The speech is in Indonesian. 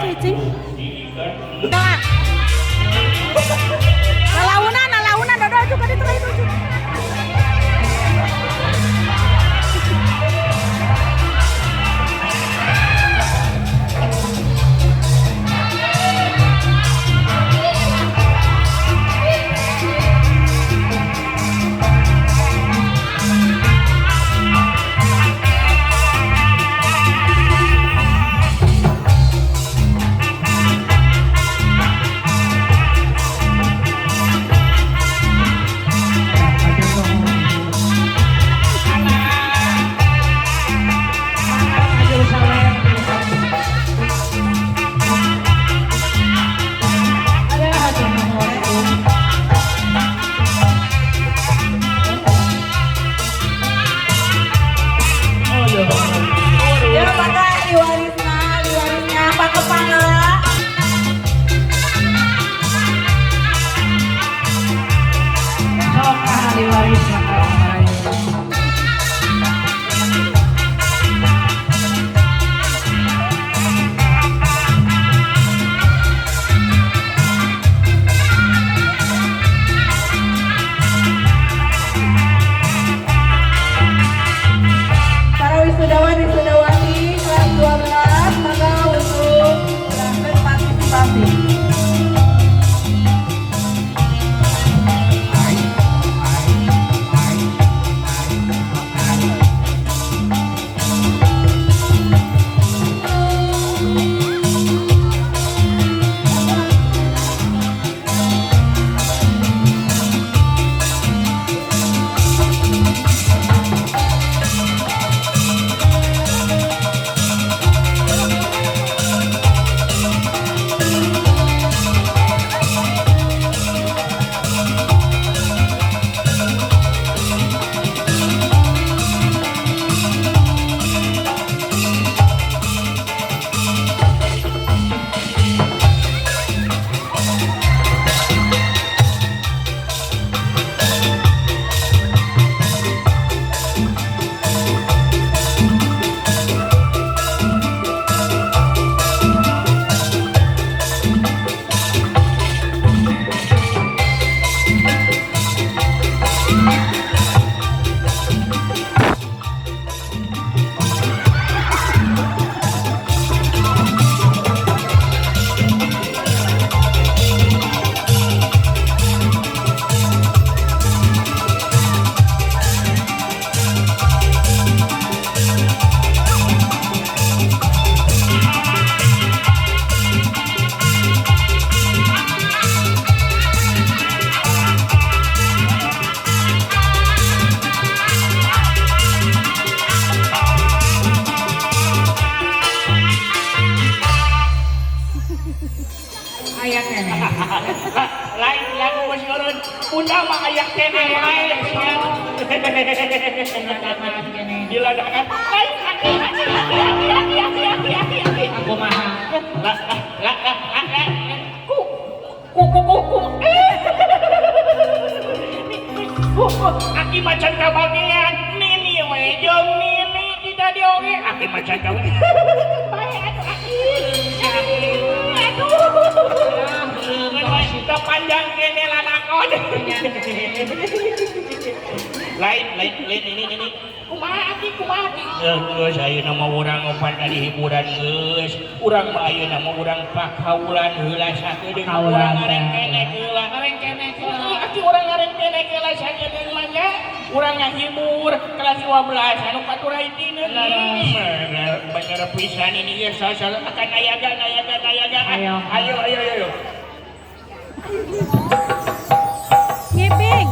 Cicing. Nalaunan, dodol juga diterai tujuh. Lain lagu masih orang Bunda mah ayak kene lain diladakan lain aku mah aki macan kabagian nini we jeung nini tidak dioge aki macan kabagian bae atuh aki kita panjang kene lanakon lain ini kumaha aki geus ayeuna mah urang opan kali hiburan geus urang mah ayeuna mah urang pakaulan heula sakedeung urang ngarengkene heula aki urang ngarengkene heula sakedeung mah nya urang ngahibur kelas 12 anu katuraitineun bener pisan ini geus sasal akan ayaga ayo Ngeping.